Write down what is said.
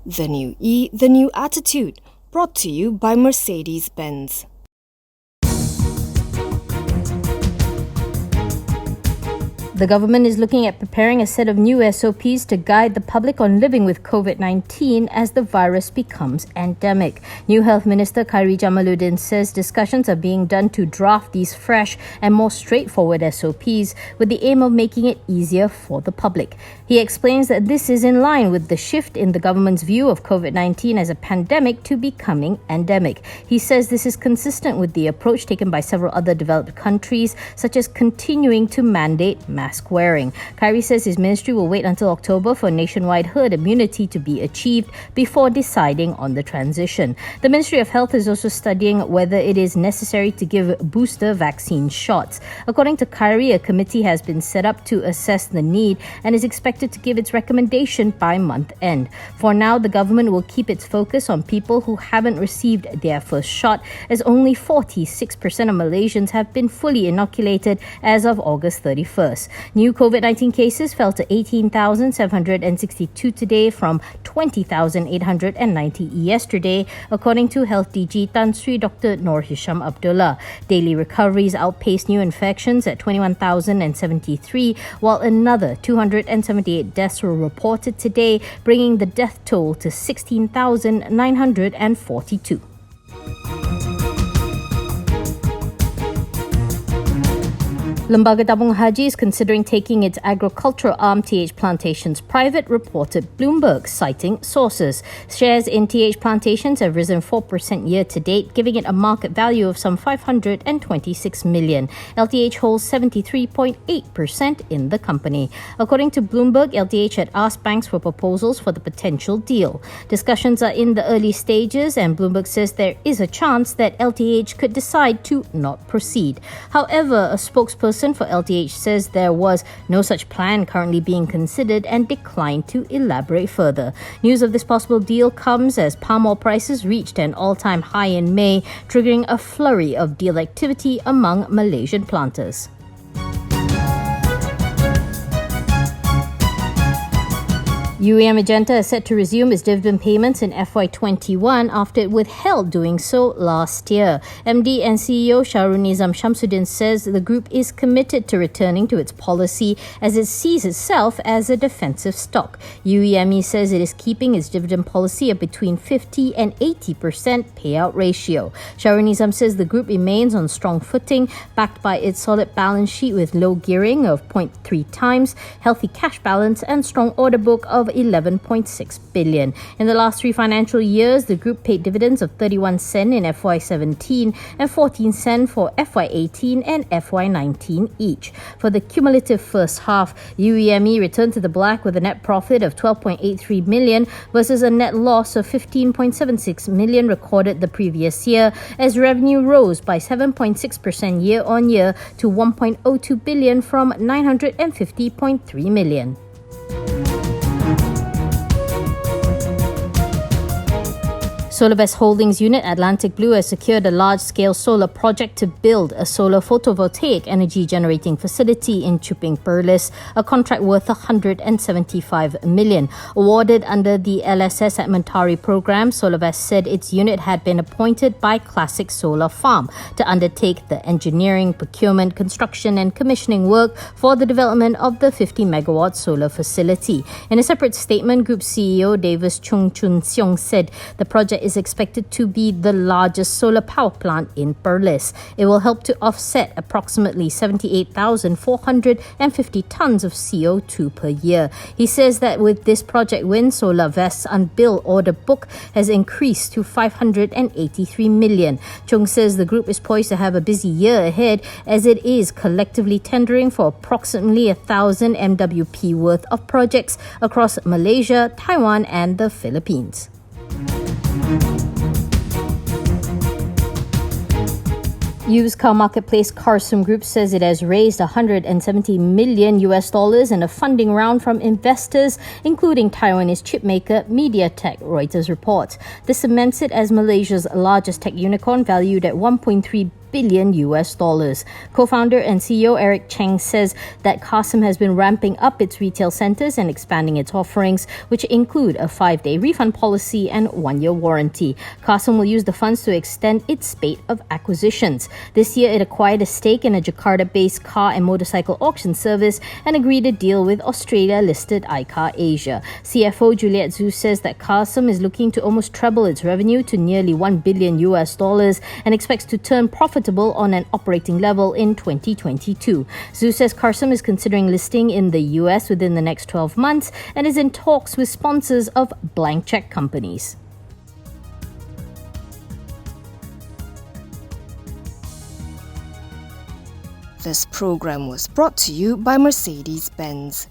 The new E, the new attitude. Brought to you by Mercedes-Benz. The government is looking at preparing a set of new SOPs to guide the public on living with COVID-19 as the virus becomes endemic. New Health Minister Khairi Jamaluddin says discussions are being done to draft these fresh and more straightforward SOPs with the aim of making it easier for the public. He explains that this is in line with the shift in the government's view of COVID-19 as a pandemic to becoming endemic. He says this is consistent with the approach taken by several other developed countries, such as continuing to mandate mask wearing. Khairi says his ministry will wait until October for nationwide herd immunity to be achieved before deciding on the transition. The Ministry of Health is also studying whether it is necessary to give booster vaccine shots. According to Khairi, a committee has been set up to assess the need and is expected to give its recommendation by month end. For now, the government will keep its focus on people who haven't received their first shot, as only 46% of Malaysians have been fully inoculated as of August 31st. New COVID-19 cases fell to 18,762 today from 20,890 yesterday, according to Health DG Tan Sri Dr. Noor Hisham Abdullah. Daily recoveries outpaced new infections at 21,073, while another 278 deaths were reported today, bringing the death toll to 16,942. Lembaga Tabung Haji is considering taking its agricultural arm TH Plantations private, reported Bloomberg, citing sources. Shares in TH Plantations have risen 4% year to date, giving it a market value of some 526 million. LTH holds 73.8% in the company. According to Bloomberg, LTH had asked banks for proposals for the potential deal. Discussions are in the early stages, and Bloomberg says there is a chance that LTH could decide to not proceed. However, a spokesperson for LTH says there was no such plan currently being considered and declined to elaborate further. News of this possible deal comes as palm oil prices reached an all-time high in May, triggering a flurry of deal activity among Malaysian planters. Edgenta is set to resume its dividend payments in FY21 after it withheld doing so last year. MD and CEO Shahrunizam Shamsuddin says the group is committed to returning to its policy as it sees itself as a defensive stock. UEME says it is keeping its dividend policy of between 50 and 80% payout ratio. Shahrunizam says the group remains on strong footing, backed by its solid balance sheet with low gearing of 0.3 times, healthy cash balance and strong order book of 11.6 billion. In the last 3 financial years, the group paid dividends of 31 sen in FY17 and 14 sen for FY18 and FY19 each. For the cumulative first half, UEME returned to the black with a net profit of 12.83 million versus a net loss of 15.76 million recorded the previous year, as revenue rose by 7.6% year on year to 1.02 billion from 950.3 million. Solarvest Holdings unit Atlantic Blue has secured a large-scale solar project to build a solar photovoltaic energy-generating facility in Chuping, PERLIS, a contract worth 175 million. Awarded under the LSS at Mentari program, Solarvest said its unit had been appointed by Classic Solar Farm to undertake the engineering, procurement, construction and commissioning work for the development of the 50-megawatt solar facility. In a separate statement, Group CEO Davis Chung Chun Seong said the project is expected to be the largest solar power plant in PERLIS. It will help to offset approximately 78,450 tons of CO2 per year. He says that with this project win, Solarvest's unbilled order book has increased to 583 million. Chung says the group is poised to have a busy year ahead as it is collectively tendering for approximately 1,000 MWP worth of projects across Malaysia, Taiwan and the Philippines. Used car marketplace Carsome Group says it has raised $170 million in a funding round from investors, including Taiwanese chipmaker MediaTek, Reuters reports. This cements it as Malaysia's largest tech unicorn, valued at $1.3 billion. Co-founder and CEO Eric Cheng says that Carsome has been ramping up its retail centres and expanding its offerings, which include a 5-day refund policy and 1-year warranty. Carsome will use the funds to extend its spate of acquisitions. This year, it acquired a stake in a Jakarta-based car and motorcycle auction service and agreed a deal with Australia-listed iCar Asia. CFO Juliette Zhu says that Carsome is looking to almost treble its revenue to nearly $1 billion and expects to turn profitable on an operating level in 2022. Zhu says Carsome is considering listing in the US within the next 12 months and is in talks with sponsors of blank check companies. This program was brought to you by Mercedes-Benz.